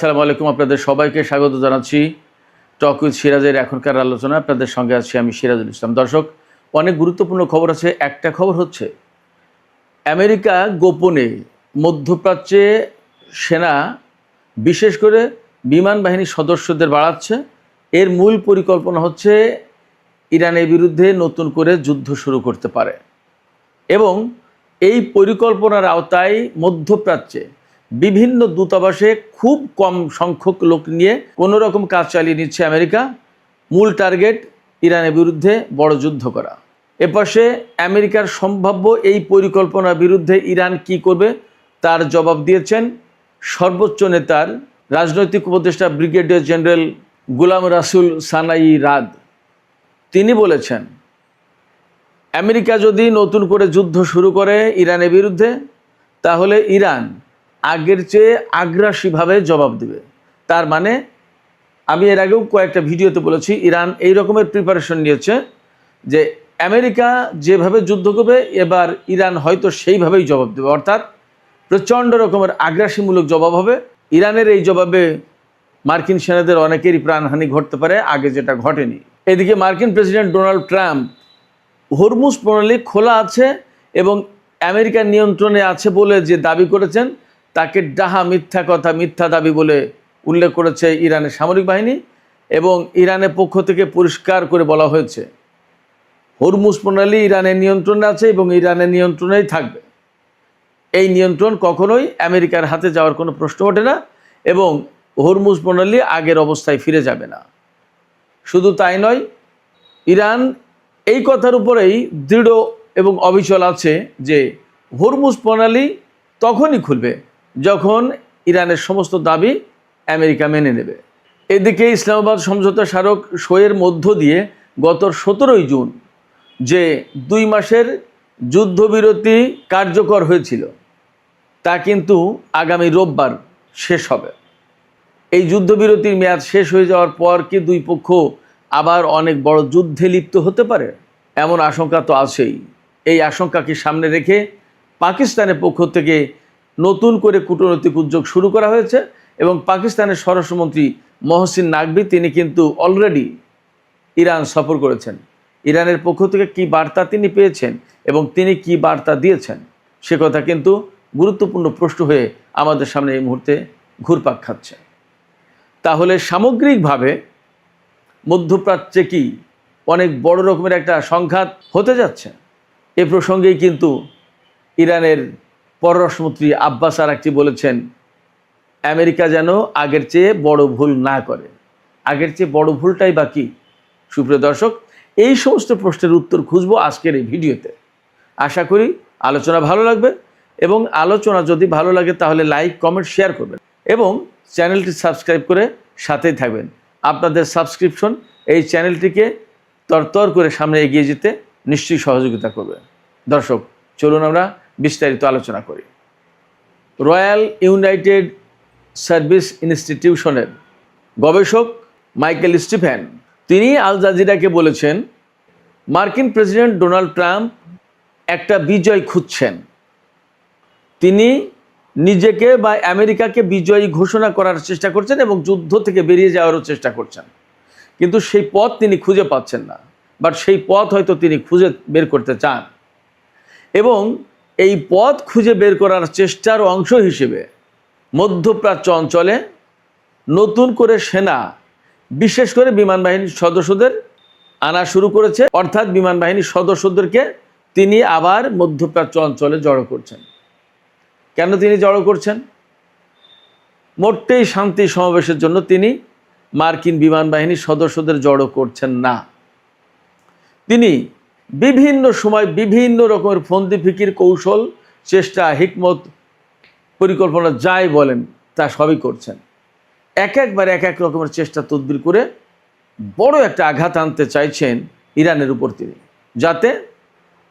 আসসালামু আলাইকুম। আপনাদের সবাইকে স্বাগত জানাচ্ছি টক উইথ সিরাজের এখনকার আলোচনা। আপনাদের সঙ্গে আছি আমি সিরাজুল ইসলাম। দর্শক, অনেক গুরুত্বপূর্ণ খবর আছে। একটা খবর হচ্ছে আমেরিকা গোপনে মধ্যপ্রাচ্যে সেনা, বিশেষ করে বিমান বাহিনীর সদস্যদের বাড়াচ্ছে। এর মূল পরিকল্পনা হচ্ছে ইরানের বিরুদ্ধে নতুন করে যুদ্ধ শুরু করতে পারে এবং এই পরিকল্পনার আওতায় মধ্যপ্রাচ্যে বিভিন্ন দূতাবাসে খুব কম সংখ্যক লোক নিয়ে কোনো রকম কাজ চালিয়ে নিচ্ছে আমেরিকা। মূল টার্গেট ইরানের বিরুদ্ধে বড় যুদ্ধ করা। এপাশে আমেরিকার সম্ভাব্য এই পরিকল্পনার বিরুদ্ধে ইরান কি করবে তার জবাব দিয়েছেন সর্বোচ্চ নেতার রাজনৈতিক উপদেষ্টা ব্রিগেডিয়ার জেনারেল গোলাম রাসুল সানাই রাদ। তিনি বলেছেন, আমেরিকা যদি নতুন করে যুদ্ধ শুরু করে ইরানের বিরুদ্ধে, তাহলে ইরান আগের চেয়ে আগ্রাসীভাবে জবাব দেবে। তার মানে আমি এর আগেও কয়েকটা ভিডিওতে বলেছি, ইরান এই রকমের প্রিপারেশন নিয়েছে যে আমেরিকা যেভাবে যুদ্ধ করবে এবার ইরান হয়তো সেইভাবেই জবাব দেবে, অর্থাৎ প্রচণ্ড রকমের আগ্রাসীমূলক জবাব হবে। ইরানের এই জবাবে মার্কিন সেনাদের অনেকেরই প্রাণহানি ঘটতে পারে, আগে যেটা ঘটেনি। এদিকে মার্কিন প্রেসিডেন্ট ডোনাল্ড ট্রাম্প হরমুজ প্রণালী খোলা আছে এবং আমেরিকার নিয়ন্ত্রণে আছে বলে যে দাবি করেছেন, তাকে ডাহা মিথ্যা কথা, মিথ্যা দাবি বলে উল্লেখ করেছে ইরানের সামরিক বাহিনী। এবং ইরানের পক্ষ থেকে পরিষ্কার করে বলা হয়েছে হরমুজ প্রণালী ইরানের নিয়ন্ত্রণে আছে এবং ইরানের নিয়ন্ত্রণেই থাকবে। এই নিয়ন্ত্রণ কখনোই আমেরিকার হাতে যাওয়ার কোনো প্রশ্ন ওঠে না এবং হরমুজ প্রণালী আগের অবস্থায় ফিরে যাবে না। শুধু তাই নয়, ইরান এই কথার উপরেই দৃঢ় এবং অবিচল আছে যে হরমুজ প্রণালী তখনই খুলবে যখন ইরানের সমস্ত দাবি আমেরিকা মেনে নেবে। এদিকে ইসলামাবাদ সমঝোতা স্মারক সইয়ের মধ্য দিয়ে গত 17 জুন যে 2 মাসের যুদ্ধবিরতি কার্যকর হয়েছিল তা কিন্তু আগামী রোববার শেষ হবে। এই যুদ্ধবিরতির মেয়াদ শেষ হয়ে যাওয়ার পর কি দুই পক্ষ আবার অনেক বড় যুদ্ধে লিপ্ত হতে পারে, এমন আশঙ্কা তো আছেই। এই আশঙ্কাকে সামনে রেখে পাকিস্তানের পক্ষ থেকে নতুন করে কূটনৈতিক উদ্যোগ শুরু করা হয়েছে এবং পাকিস্তানের স্বরাষ্ট্রমন্ত্রী মহসিন নাকভি তিনি কিন্তু অলরেডি ইরান সফর করেছেন। ইরানের পক্ষ থেকে কি বার্তা তিনি পেয়েছেন এবং তিনি কি বার্তা দিয়েছেন সে কথা কিন্তু গুরুত্বপূর্ণ প্রশ্ন হয়ে আমাদের সামনে এই মুহূর্তে ঘুরপাক খাচ্ছে। তাহলে সামগ্রিকভাবে মধ্যপ্রাচ্যে কি অনেক বড় রকমের একটা সংঘাত হতে যাচ্ছে? এ প্রসঙ্গেই কিন্তু ইরানের পররাষ্ট্রমন্ত্রী আব্বাস আরাকচি বলেছেন, আমেরিকা যেন আগের চেয়ে বড় ভুল না করে। আগের চেয়ে বড় ভুলটাই বা কি? সুপ্রিয় দর্শক, এই সমস্ত প্রশ্নের উত্তর খুঁজবো আজকের এই ভিডিওতে। আশা করি আলোচনা ভালো লাগবে এবং আলোচনা যদি ভালো লাগে তাহলে লাইক, কমেন্ট, শেয়ার করবেন এবং চ্যানেলটি সাবস্ক্রাইব করে সাথেই থাকবেন। আপনাদের সাবস্ক্রিপশন এই চ্যানেলটিকে তরতর করে সামনে এগিয়ে যেতে নিশ্চয়ই সহযোগিতা করবে। দর্শক, চলুন আমরা বিস্তারিত আলোচনা করি। রয়্যাল ইউনাইটেড সার্ভিস ইনস্টিটিউশনের গবেষক মাইকেল স্টিফেন তিনি আল জাজিরাকে বলেছেন, মার্কিন প্রেসিডেন্ট ডোনাল্ড ট্রাম্প একটা বিজয় খুঁজছেন। তিনি নিজেকে বা আমেরিকাকে বিজয়ী ঘোষণা করার চেষ্টা করছেন এবং যুদ্ধ থেকে বেরিয়ে যাওয়ারও চেষ্টা করছেন, কিন্তু সেই পথ তিনি খুঁজে পাচ্ছেন না। বাট সেই পথ হয়তো তিনি খুঁজে বের করতে চান এবং এই পথ খুঁজে বের করার চেষ্টার অংশ হিসেবে মধ্যপ্রাচ্য অঞ্চলে নতুন করে সেনা, বিশেষ করে বিমান বাহিনীর সদস্যদের আনা শুরু করেছে। অর্থাৎ বিমান বাহিনীর সদস্যদেরকে তিনি আবার মধ্যপ্রাচ্য অঞ্চলে জড়ো করছেন। কেন তিনি জড়ো করছেন? মোটেই শান্তি সমাবেশের জন্য তিনি মার্কিন বিমান বাহিনীর সদস্যদের জড়ো করছেন না। তিনি বিভিন্ন সময় বিভিন্ন রকমের ফন্দি ফিকির, কৌশল, চেষ্টা, হিকমত, পরিকল্পনা যাই বলেন তা সবই করছেন। একবার এক এক রকমের চেষ্টা তদবির করে বড় একটা আঘাত আনতে চাইছেন ইরানের উপর তিনি, যাতে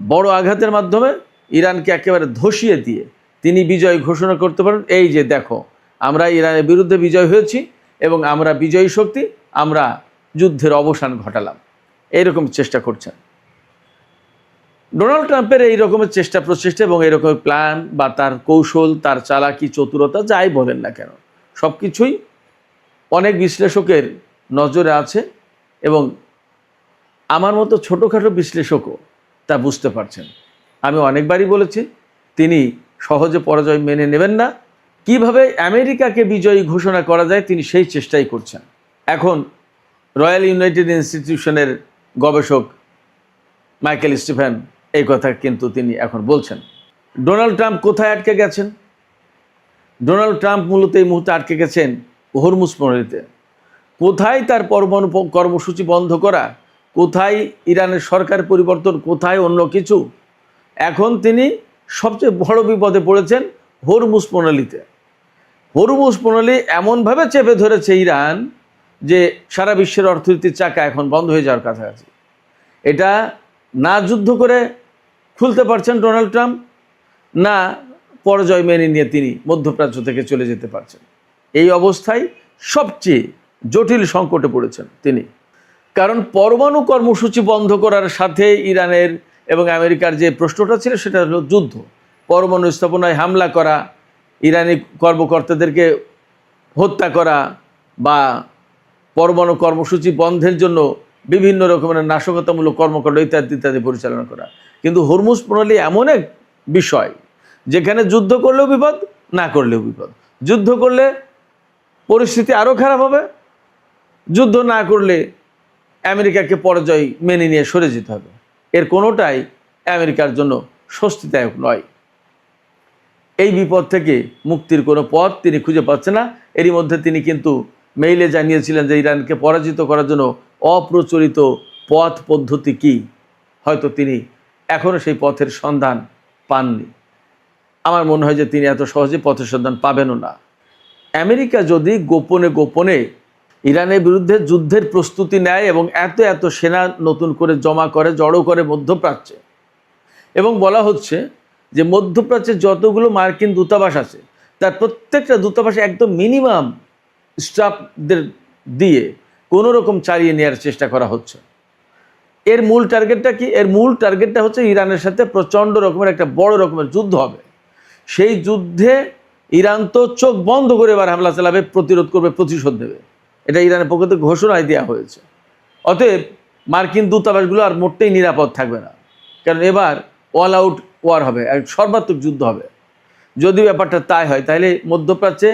বড় আঘাতের মাধ্যমে ইরানকে একেবারে ধসিয়ে দিয়ে তিনি বিজয় ঘোষণা করতে পারেন। এই যে দেখো, আমরা ইরানের বিরুদ্ধে বিজয় হয়েছি এবং আমরা বিজয়ী শক্তি, আমরা যুদ্ধের অবসান ঘটালাম। এইরকম চেষ্টা করছেন ডোনাল্ড ট্রাম্পের। এই রকমের চেষ্টা প্রচেষ্টা এবং এই রকমের প্ল্যান বা তার কৌশল, তার চালাকি, চতুরতা যাই বলেন না কেন, সব কিছুই অনেক বিশ্লেষকের নজরে আছে এবং আমার মতো ছোটোখাটো বিশ্লেষকও তা বুঝতে পারছেন। আমি অনেকবারই বলেছি তিনি সহজে পরাজয় মেনে নেবেন না। কিভাবে আমেরিকাকে বিজয়ী ঘোষণা করা যায় তিনি সেই চেষ্টাই করছেন। এখন রয়্যাল ইউনাইটেড ইনস্টিটিউশনের গবেষক মাইকেল স্টিফেন এই কথা কিন্তু তিনি এখন বলছেন। ডোনাল্ড ট্রাম্প কোথায় আটকে গেছেন? ডোনাল্ড ট্রাম্প মূলত এই মুহূর্তে আটকে গেছেন হরমুজ প্রণালীতে। কোথায় তার পরমাণু কর্মসূচি বন্ধ করা, কোথায় ইরানের সরকার পরিবর্তন, কোথায় অন্য কিছু। এখন তিনি সবচেয়ে বড় বিপদে পড়েছেন হরমুজ প্রণালীতে। হরমুজ প্রণালী এমনভাবে চেপে ধরেছে ইরান যে সারা বিশ্বের অর্থনীতির চাকা এখন বন্ধ হয়ে যাওয়ার কাছাকাছি। এটা না যুদ্ধ করে খুলতে পারছেন ডোনাল্ড ট্রাম্প, না পরাজয় মেনে নিয়ে তিনি মধ্যপ্রাচ্য থেকে চলে যেতে পারছেন। এই অবস্থায় সবচেয়ে জটিল সংকটে পড়েছেন তিনি। কারণ পরমাণু কর্মসূচি বন্ধ করার সাথে ইরানের এবং আমেরিকার যে প্রশ্নটা ছিল সেটা হলো যুদ্ধ, পরমাণু স্থাপনায় হামলা করা, ইরানি কর্মকর্তাদেরকে হত্যা করা বা পরমাণু কর্মসূচি বন্ধের জন্য বিভিন্ন রকমের নাশকতামূলক কর্মকাণ্ড ইত্যাদি ইত্যাদি পরিচালনা করা। কিন্তু হরমুজ প্রণালী এমন এক বিষয় যেখানে যুদ্ধ করলেও বিপদ, না করলেও বিপদ। যুদ্ধ করলে পরিস্থিতি আরও খারাপ হবে, যুদ্ধ না করলে আমেরিকাকে পরাজয় মেনে নিয়ে সরে যেতে হবে। এর কোনোটাই আমেরিকার জন্য স্বস্তিদায়ক নয়। এই বিপদ থেকে মুক্তির কোনো পথ তিনি খুঁজে পাচ্ছেন না। এরই মধ্যে তিনি কিন্তু মেইলে জানিয়েছিলেন যে ইরানকে পরাজিত করার জন্য অপ্রচলিত পথ পদ্ধতি কী, হয়তো তিনি এখনও সেই পথের সন্ধান পাননি। আমার মনে হয় যে তিনি এত সহজে পথের সন্ধান পাবেনও না। আমেরিকা যদি গোপনে গোপনে ইরানের বিরুদ্ধে যুদ্ধের প্রস্তুতি নেয় এবং এত এত সেনা নতুন করে জমা করে, জড়ো করে মধ্যপ্রাচ্যে, এবং বলা হচ্ছে যে মধ্যপ্রাচ্যে যতগুলো মার্কিন দূতাবাস আছে তার প্রত্যেকটা দূতাবাসে একদম মিনিমাম স্টাফদের দিয়ে কোনো রকম চালিয়ে নেওয়ার চেষ্টা করা হচ্ছে। এর মূল টার্গেটটা কি? এর মূল টার্গেটটা হচ্ছে ইরানের সাথে প্রচণ্ড রকমের একটা বড় রকমের যুদ্ধ হবে। সেই যুদ্ধে ইরান তো চোখ বন্ধ করে এবার হামলা চালাবে, প্রতিরোধ করবে, প্রতিশোধ দেবে। এটা ইরানের পক্ষ থেকে ঘোষণায় দেওয়া হয়েছে। অতএব মার্কিন দূতাবাসগুলো আর মোটেই নিরাপদ থাকবে না, কারণ এবার অল আউট ওয়ার হবে, সর্বাত্মক যুদ্ধ হবে। যদি ব্যাপারটা তাই হয় তাহলে মধ্যপ্রাচ্যে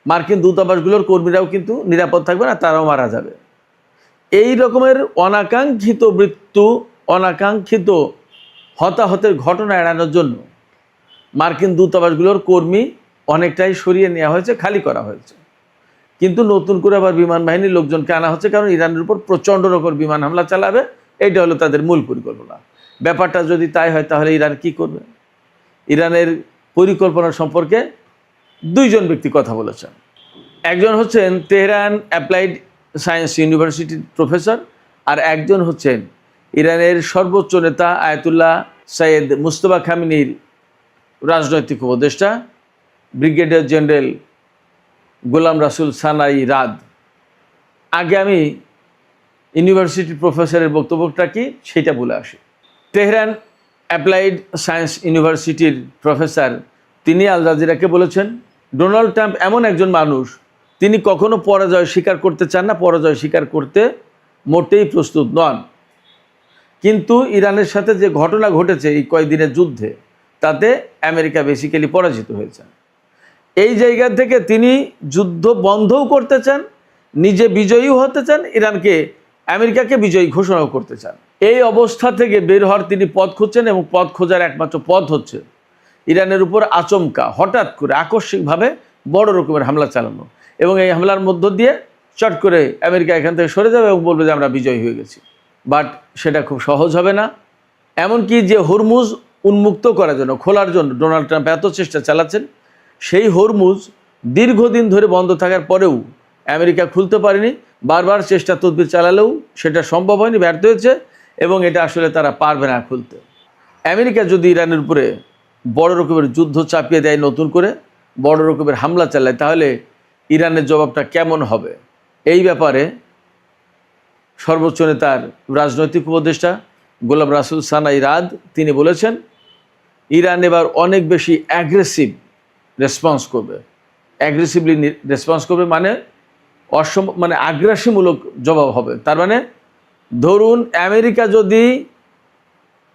মার্কিন দূতাবাসগুলোর কর্মীরাও কিন্তু নিরাপদ থাকবে না, তারাও মারা যাবে। এই রকমের অনাকাঙ্ক্ষিত মৃত্যু, অনাকাঙ্ক্ষিত হতাহতের ঘটনা এড়ানোর জন্য মার্কিন দূতাবাসগুলোর কর্মী অনেকটাই সরিয়ে নেওয়া হয়েছে, খালি করা হয়েছে। কিন্তু নতুন করে আবার বিমান বাহিনীর লোকজনকে আনা হচ্ছে, কারণ ইরানের উপর প্রচণ্ড রকমের বিমান হামলা চালাবে। এইটা হলো তাদের মূল পরিকল্পনা। ব্যাপারটা যদি তাই হয় তাহলে ইরান কি করবে? ইরানের পরিকল্পনা সম্পর্কে দুইজন ব্যক্তি কথা বলেছেন। একজন হচ্ছেন তেহরান অ্যাপ্লাইড সায়েন্স ইউনিভার্সিটির প্রফেসর, আর একজন হচ্ছেন ইরানের সর্বোচ্চ নেতা আয়াতুল্লাহ সৈয়দ মুজতবা খামেনির রাজনৈতিক উপদেষ্টা ব্রিগেডিয়ার জেনারেল গোলাম রাসুল সানাই রাদ। আগে আমি ইউনিভার্সিটির প্রফেসরের বক্তব্যটা কি সেটা বলে আসি। তেহরান অ্যাপ্লাইড সায়েন্স ইউনিভার্সিটির প্রফেসর তিনি আল জাজিরাকে বলেছেন, ডোনাল্ড ট্রাম্প এমন একজন মানুষ, তিনি কখনো পরাজয় স্বীকার করতে চান না, পরাজয় স্বীকার করতে মোটেই প্রস্তুত নন। কিন্তু ইরানের সাথে যে ঘটনা ঘটেছে এই কয়েকদিনের যুদ্ধে, তাতে আমেরিকা বেসিক্যালি পরাজিত হয়েছে। এই জায়গা থেকে তিনি যুদ্ধ বন্ধও করতে চান, নিজে বিজয়ীও হতে চান, ইরানকে আমেরিকাকে বিজয়ী ঘোষণাও করতে চান। এই অবস্থা থেকে বের হওয়ার তিনি পথ খুঁজছেন, এবং পথ খোঁজার একমাত্র পথ হচ্ছে ইরানের উপর আচমকা হঠাৎ করে আকস্মিকভাবে বড় রকমের হামলা চালানো, এবং এই হামলার মধ্য দিয়ে চট করে আমেরিকা এখান থেকে সরে যাবে এবং বলবে যে আমরা বিজয়ী হয়ে গেছি। বাট সেটা খুব সহজ হবে না। এমনকি যে হরমুজ উন্মুক্ত করার জন্য, খোলার জন্য ডোনাল্ড ট্রাম্প এত চেষ্টা চালাচ্ছেন, সেই হরমুজ দীর্ঘদিন ধরে বন্ধ থাকার পরেও আমেরিকা খুলতে পারেনি। বারবার চেষ্টা তদবির চালালেও সেটা সম্ভব হয়নি, ব্যর্থ হয়েছে, এবং এটা আসলে তারা পারবে না খুলতে। আমেরিকা যদি ইরানের উপরে বড় রকমের যুদ্ধ চাপিয়ে দেয়, নতুন করে বড় রকমের হামলা চালায়, তাহলে ইরানের জবাবটা কেমন হবে? এই ব্যাপারে সর্বোচ্চ নেতার রাজনৈতিক উপদেষ্টা গোলাম রাসুল সানাই রাদ তিনি বলেছেন, ইরান এবার অনেক বেশি অ্যাগ্রেসিভ রেসপন্স করবে। অ্যাগ্রেসিভলি রেসপন্স করবে মানে মানে আগ্রাসীমূলক জবাব হবে। তার মানে ধরুন আমেরিকা যদি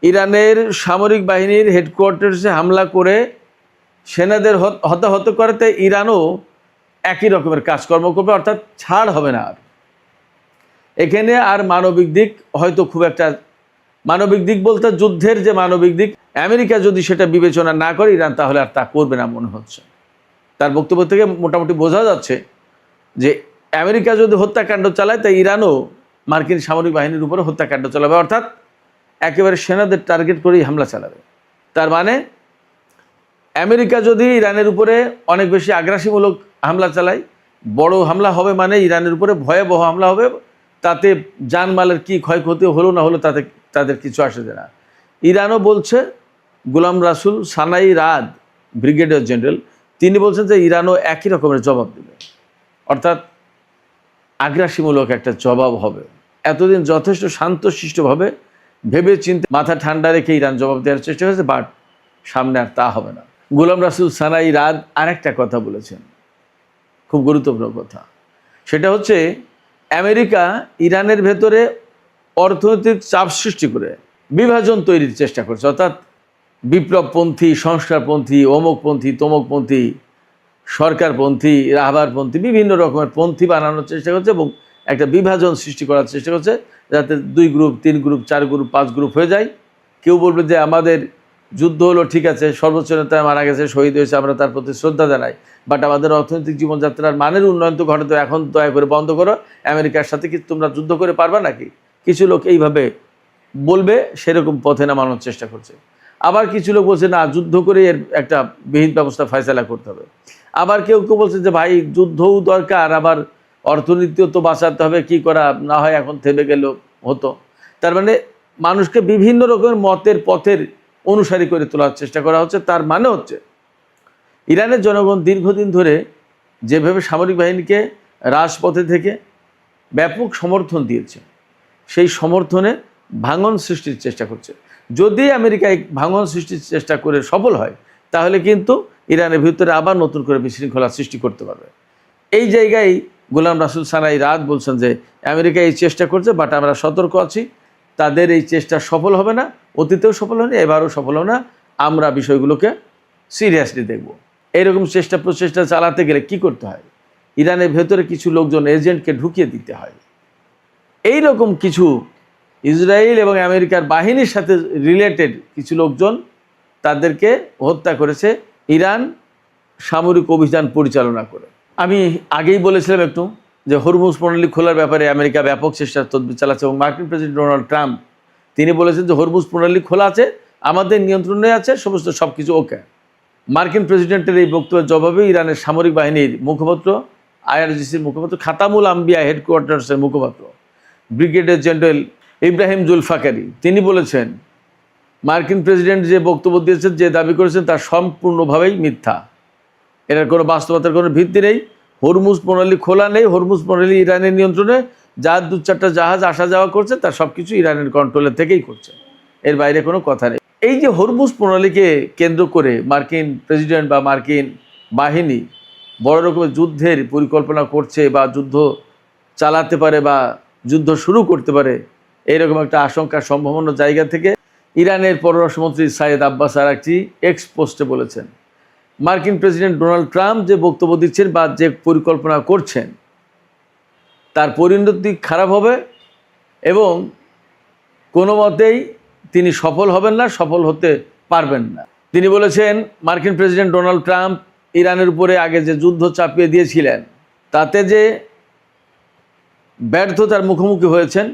ইরানের সামরিক বাহিনীর হেডকোয়ার্টার্সে হামলা করে সেনাদের হতাহত করে, তাই ইরানও একই রকমের কাজকর্ম করবে, অর্থাৎ ছাড় হবে না। আর এখানে আর মানবিক দিক হয়তো খুব একটা, মানবিক দিক বলতে যুদ্ধের যে মানবিক দিক, আমেরিকা যদি সেটা বিবেচনা না করে ইরান, তাহলে আর তা করবে না মনে হচ্ছে। তার বক্তব্য থেকে মোটামুটি বোঝা যাচ্ছে যে আমেরিকা যদি হত্যাকাণ্ড চালায়, তাই ইরানও মার্কিন সামরিক বাহিনীর উপরে হত্যাকাণ্ড চালাবে, অর্থাৎ একেবারে সেনাদের টার্গেট করেই হামলা চালাবে। তার মানে আমেরিকা যদি ইরানের উপরে অনেক বেশি আগ্রাসীমূলক হামলা চালায়, বড় হামলা হবে, মানে ইরানের উপরে ভয়াবহ হামলা হবে, তাতে জানমালের কি ক্ষয়ক্ষতি হলো না হলো তাতে তাদের কিছু আসে যায় না। ইরানও বলছে, গোলাম রাসুল সানাই রাদ ব্রিগেডিয়ার জেনারেল, তিনি বলছেন যে ইরানও একই রকমের জবাব দেবে, অর্থাৎ আগ্রাসীমূলক একটা জবাব হবে। এতদিন যথেষ্ট শান্তশিষ্টভাবে ভেবে চিন্তে মাথা ঠান্ডা রেখে ইরান জবাব দেওয়ার চেষ্টা হয়েছে, বাট সামনে আর তা হবে না। গোলাম রাসুল সানাই রাদ আরেকটা কথা বলেছেন, খুব গুরুত্বপূর্ণ কথা। সেটা হচ্ছে আমেরিকা ইরানের ভেতরে অর্থনৈতিক চাপ সৃষ্টি করে বিভাজন তৈরির চেষ্টা করছে, অর্থাৎ বিপ্লবপন্থী, সংস্কারপন্থী, অমুকপন্থী, তমুকপন্থী, সরকারপন্থী, রাহবারপন্থী, বিভিন্ন রকমের পন্থী বানানোর চেষ্টা করছে এবং একটা বিভাজন সৃষ্টি করার চেষ্টা করছে, যাতে 2 গ্রুপ, 3 গ্রুপ, 4 গ্রুপ, 5 গ্রুপ হয়ে যায়। কেউ বলবে যে আমাদের যুদ্ধ হলো, ঠিক আছে, সর্বোচ্চ নেতায় মারা গেছে, শহীদ হয়েছে, আমরা তার প্রতি শ্রদ্ধা জানাই, বাট আমাদের অর্থনৈতিক জীবনযাত্রার মানের উন্নয়ন তো ঘটে, তো এখন দয়া করে বন্ধ করো, আমেরিকার সাথে কি তোমরা যুদ্ধ করে পারবা নাকি? কিছু লোক এইভাবে বলবে, সেরকম পথে নামানোর চেষ্টা করছে। আবার কিছু লোক বলছে না, যুদ্ধ করে এর একটা বিহিত ব্যবস্থা ফয়সালা করতে হবে। আবার কেউ কেউ বলছে যে ভাই যুদ্ধও দরকার, আবার অর্থনীতিও তো বাঁচাতে হবে, কি করা না হয় এখন থেমে গেল হতো। তার মানে মানুষকে বিভিন্ন রকমের মতের পথের অনুসারী করে তোলার চেষ্টা করা হচ্ছে। তার মানে হচ্ছে ইরানের জনগণ দীর্ঘদিন ধরে যেভাবে সামরিক বাহিনীকে রাজপথে থেকে ব্যাপক সমর্থন দিয়েছে, সেই সমর্থনে ভাঙন সৃষ্টির চেষ্টা করছে। যদি আমেরিকা এই ভাঙন সৃষ্টির চেষ্টা করে সফল হয়, তাহলে কিন্তু ইরানের ভিতরে আবার নতুন করে বিশৃঙ্খলা সৃষ্টি করতে পারবে। এই জায়গায় গোলাম রাসুল সানাই রাত বলছেন যে আমেরিকা এই চেষ্টা করছে, বাট আমরা সতর্ক আছি, তাদের এই চেষ্টা সফল হবে না, অতীতেও সফল হয়নি, এবারও সফল হবে না, আমরা বিষয়গুলোকে সিরিয়াসলি দেখব। এইরকম প্রচেষ্টা চালাতে গেলে কি করতে হয়? ইরানের ভেতরে কিছু লোকজন, এজেন্টকে ঢুকিয়ে দিতে হয়। এই রকম কিছু ইসরায়েল এবং আমেরিকার বাহিনীর সাথে রিলেটেড কিছু লোকজন, তাদেরকে হত্যা করেছে ইরান সামরিক অভিযান পরিচালনা করে। আমি আগেই বলেছিলাম একটু যে হরমুজ প্রণালী খোলার ব্যাপারে আমেরিকা ব্যাপক চেষ্টার তদবির চালাচ্ছে এবং মার্কিন প্রেসিডেন্ট ডোনাল্ড ট্রাম্প তিনি বলেছেন যে হরমুজ প্রণালী খোলা আছে, আমাদের নিয়ন্ত্রণে আছে, সব কিছু ওকে। মার্কিন প্রেসিডেন্টের এই বক্তব্যের জবাবে ইরানের সামরিক বাহিনীর মুখপাত্র, আইআরজিসির মুখপাত্র, খাতামুল আম্বিয়া হেডকোয়ার্টার্সের মুখপাত্র ব্রিগেডিয়ার জেনারেল ইব্রাহিম জুলফাকারি, তিনি বলেছেন মার্কিন প্রেসিডেন্ট যে বক্তব্য দিয়েছেন, যে দাবি করেছেন, তা সম্পূর্ণভাবেই মিথ্যা। এটার কোনো বাস্তবতার কোনো ভিত্তি নেই। হরমুজ প্রণালী খোলা নেই, হরমুজ প্রণালী ইরানের নিয়ন্ত্রণে, যার 2-4টা জাহাজ আসা যাওয়া করছে, তার সব কিছু ইরানের কন্ট্রোলের থেকেই করছে, এর বাইরে কোনো কথা নেই। এই যে হরমুজ প্রণালীকে কেন্দ্র করে মার্কিন প্রেসিডেন্ট বা মার্কিন বাহিনী বড় রকমের যুদ্ধের পরিকল্পনা করছে বা যুদ্ধ চালাতে পারে বা যুদ্ধ শুরু করতে পারে, এইরকম একটা আশঙ্কা সম্ভাবনার জায়গা থেকে ইরানের পররাষ্ট্রমন্ত্রী সাইয়েদ আব্বাস আরাকচি এক্স পোস্টে বলেছেন, মার্কিন প্রেসিডেন্ট ডোনাল্ড ট্রাম্প যে বক্তব্য দিচ্ছেন বা যে পরিকল্পনা করছেন, তার পরিণতি খারাপ হবে এবং কোনো মতেই তিনি সফল হবেন না, সফল হতে পারবেন না। তিনি বলেছেন, মার্কিন প্রেসিডেন্ট ডোনাল্ড ট্রাম্প ইরানের উপরে আগে যে যুদ্ধ চাপিয়ে দিয়েছিলেন, তাতে যে ব্যর্থতার মুখোমুখি হয়েছেন,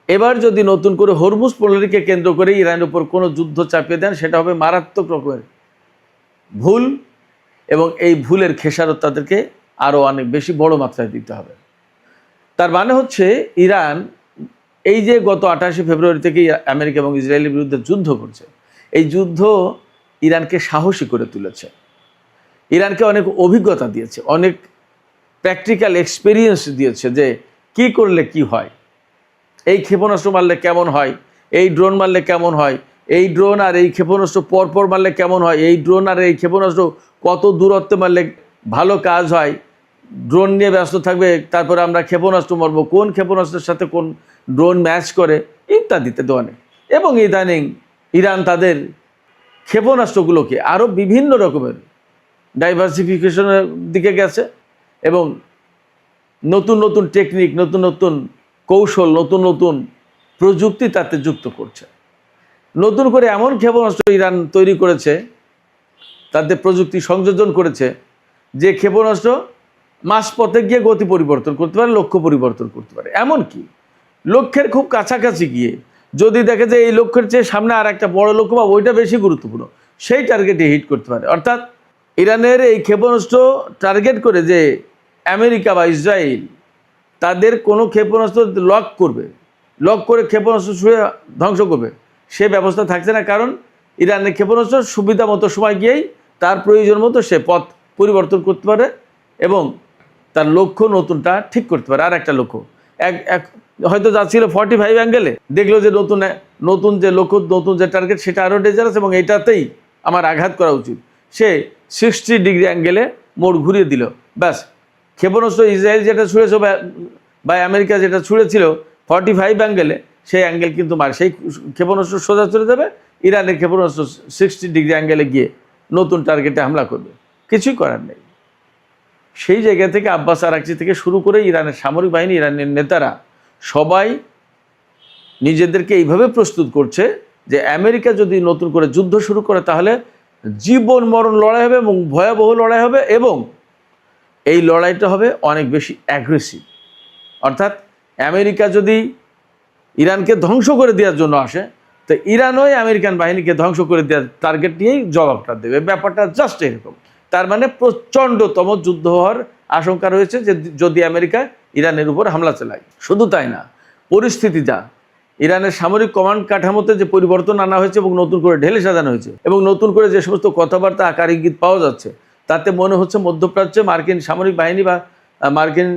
এবার যদি নতুন করে হরমুজ প্রণালীকে কেন্দ্র করে ইরানের উপর কোনো যুদ্ধ চাপিয়ে দেন, সেটা হবে মারাত্মক রকমের ভুল এবং এই ভুলের খেসারত তাদেরকে আরও অনেক বেশি বড় মাত্রায় দিতে হবে। তার মানে হচ্ছে ইরান এই যে গত 28 ফেব্রুয়ারি থেকে আমেরিকা এবং ইসরায়েলের বিরুদ্ধে যুদ্ধ করছে, এই যুদ্ধ ইরানকে সাহসী করে তুলেছে, ইরানকে অনেক অভিজ্ঞতা দিয়েছে, অনেক প্র্যাকটিক্যাল এক্সপিরিয়েন্স দিয়েছে যে কি করলে কি হয়, এই ক্ষেপণাস্ত্র মারলে কেমন হয়, এই ড্রোন মারলে কেমন হয়, এই ড্রোন আর এই ক্ষেপণাস্ত্র পরপর মারলে কেমন হয়, এই ড্রোন আর এই ক্ষেপণাস্ত্র কত দূরত্বে মারলে ভালো কাজ হয়, ড্রোন নিয়ে ব্যস্ত থাকবে, তারপরে আমরা ক্ষেপণাস্ত্র মারব, কোন ক্ষেপণাস্ত্রের সাথে কোন ড্রোন ম্যাচ করে ইত্যাদিতে অনেক। এবং ইদানিং ইরান তাদের ক্ষেপণাস্ত্রগুলোকে আরও বিভিন্ন রকমের ডাইভার্সিফিকেশনের দিকে গেছে এবং নতুন নতুন টেকনিক, নতুন নতুন কৌশল, নতুন নতুন প্রযুক্তি তাতে যুক্ত করছে। নতুন করে এমন ক্ষেপণাস্ত্র ইরান তৈরি করেছে, তাতে প্রযুক্তি সংযোজন করেছে যে ক্ষেপণাস্ত্র মাঝপথে গিয়ে গতি পরিবর্তন করতে পারে, লক্ষ্য পরিবর্তন করতে পারে। এমনকি লক্ষ্যের খুব কাছাকাছি গিয়ে যদি দেখে যে এই লক্ষ্যের চেয়ে সামনে আর একটা বড় লক্ষ্য বা ওইটা বেশি গুরুত্বপূর্ণ, সেই টার্গেটে হিট করতে পারে। অর্থাৎ ইরানের এই ক্ষেপণাস্ত্র টার্গেট করে যে আমেরিকা বা ইসরায়েল তাদের কোনো ক্ষেপণাস্ত্র লক করে ক্ষেপণাস্ত্র ছুঁড়ে ধ্বংস করবে, সে ব্যবস্থা থাকছে না। কারণ ইরানের ক্ষেপণাস্ত্র সুবিধা মতো সময় গিয়েই তার প্রয়োজন মতো সে পথ পরিবর্তন করতে পারে এবং তার লক্ষ্য নতুনটা ঠিক করতে পারে। আর একটা লক্ষ্য হয়তো যাচ্ছিল 45 অ্যাঙ্গেলে, দেখলো যে নতুন যে লক্ষ্য, নতুন যে টার্গেট সেটা আরও ডেঞ্জারাস এবং এইটাতেই আমার আঘাত করা উচিত, সে 60 ডিগ্রি অ্যাঙ্গেলে মোড় ঘুরিয়ে দিল। ব্যাস, ক্ষেপণাস্ত্র ইসরায়েল যেটা ছুঁড়েছে বা আমেরিকা যেটা ছুঁড়েছিল 45 অ্যাঙ্গেলে, সেই অ্যাঙ্গেল কিন্তু সেই ক্ষেপণাস্ত্র সোজা চলে যাবে, ইরানের ক্ষেপণাস্ত্র 60 ডিগ্রি অ্যাঙ্গেলে গিয়ে নতুন টার্গেটে হামলা করবে। কিছুই করার নেই। সেই জায়গা থেকে আব্বাস আরাকচি থেকে শুরু করে ইরানের সামরিক বাহিনী, ইরানের নেতারা সবাই নিজেদেরকে এইভাবে প্রস্তুত করছে যে আমেরিকা যদি নতুন করে যুদ্ধ শুরু করে তাহলে জীবন মরণ লড়াই হবে এবং ভয়াবহ লড়াই হবে, এবং এই লড়াইটা হবে অনেক বেশি অ্যাগ্রেসিভ। অর্থাৎ আমেরিকা যদি ইরানকে ধ্বংস করে দেওয়ার জন্য আসে, তো ইরানও আমেরিকান বাহিনীকে ধ্বংস করে দেওয়ার টার্গেট নিয়েই জবাবটা দেবে। ব্যাপারটা জাস্ট এরকম। তার মানে প্রচণ্ডতম যুদ্ধ হওয়ার আশঙ্কা রয়েছে যে যদি আমেরিকা ইরানের উপর হামলা চালায়। শুধু তাই না, পরিস্থিতি যা, ইরানের সামরিক কমান্ড কাঠামোতে যে পরিবর্তন আনা হয়েছে এবং নতুন করে ঢেলে সাজানো হয়েছে এবং নতুন করে যে সমস্ত কথাবার্তা, আকার ইঙ্গিত পাওয়া যাচ্ছে, তাতে মনে হচ্ছে মধ্যপ্রাচ্যে মার্কিন সামরিক বাহিনী বা মার্কিন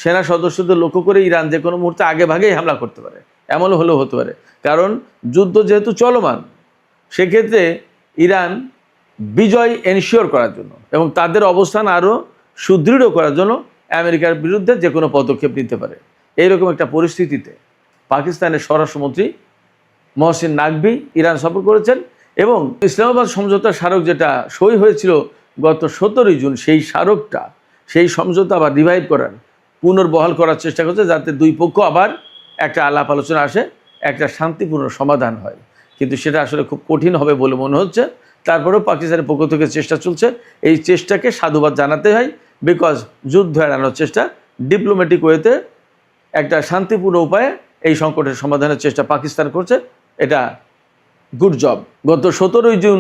সেনা সদস্যদের লক্ষ্য করে ইরান যে কোনো মুহূর্তে আগে ভাগেই হামলা করতে পারে। এমন হলেও হতে পারে, কারণ যুদ্ধ যেহেতু চলমান, সেক্ষেত্রে ইরান বিজয় এনশিওর করার জন্য এবং তাদের অবস্থান আরও সুদৃঢ় করার জন্য আমেরিকার বিরুদ্ধে যে কোনো পদক্ষেপ নিতে পারে। এইরকম একটা পরিস্থিতিতে পাকিস্তানের স্বরাষ্ট্রমন্ত্রী মহসিন নাকভি ইরান সফর করেছেন এবং ইসলামাবাদ সমঝোতার স্মারক যেটা সই হয়েছিল গত 17 জুন, সেই সমঝোতা আবার রিভাইভ করার, পুনর্বহাল করার চেষ্টা করছে, যাতে দুই পক্ষ আবার একটা আলাপ আলোচনা আসে, একটা শান্তিপূর্ণ সমাধান হয়। কিন্তু সেটা আসলে খুব কঠিন হবে বলে মনে হচ্ছে। তারপরেও পাকিস্তানের পক্ষ থেকে চেষ্টা চলছে। এই চেষ্টাকে সাধুবাদ জানাতে হয়, বিকজ যুদ্ধ এড়ানোর চেষ্টা, ডিপ্লোম্যাটিক ওয়েতে একটা শান্তিপূর্ণ উপায়ে এই সংকটের সমাধানের চেষ্টা পাকিস্তান করছে। এটা গুড জব। গত 17 জুন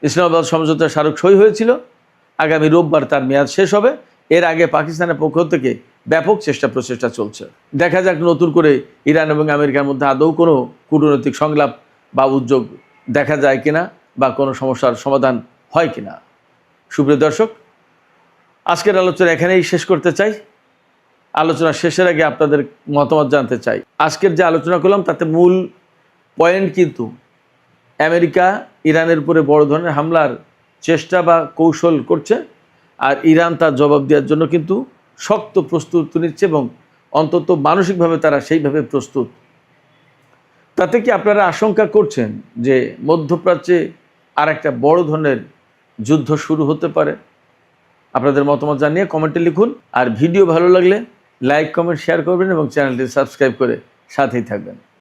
ইসলামাবাদ সমঝোতার স্মারক সই হয়েছিল। আগামী রোববার তার মেয়াদ শেষ হবে। এর আগে পাকিস্তানের পক্ষ থেকে ব্যাপক প্রচেষ্টা চলছে। দেখা যাক নতুন করে ইরান এবং আমেরিকার মধ্যে আদৌ কোনো কূটনৈতিক সংলাপ বা উদ্যোগ দেখা যায় কিনা বা কোনো সমস্যার সমাধান হয় কিনা। সুপ্রিয় দর্শক, আজকের আলোচনা এখানেই শেষ করতে চাই। আলোচনা শেষের আগে আপনাদের মতামত জানতে চাই। আজকের যে আলোচনা করলাম তাতে মূল পয়েন্ট কিন্তু আমেরিকা ইরানের উপরে বড় ধরনের হামলার চেষ্টা বা কৌশল করছে, আর ইরান তার জবাব দেওয়ার জন্য কিন্তু শক্ত প্রস্তুতি নিচ্ছে এবং অন্তত মানসিকভাবে তারা সেইভাবে প্রস্তুত। তাতে কি আপনারা আশঙ্কা করছেন যে মধ্যপ্রাচ্যে আর একটা বড় ধরনের যুদ্ধ শুরু হতে পারে? আপনাদের মতামত জানিয়ে কমেন্টে লিখুন। আর ভিডিও ভালো লাগলে লাইক, কমেন্ট, শেয়ার করবেন এবং চ্যানেলটি সাবস্ক্রাইব করে সাথেই থাকবেন।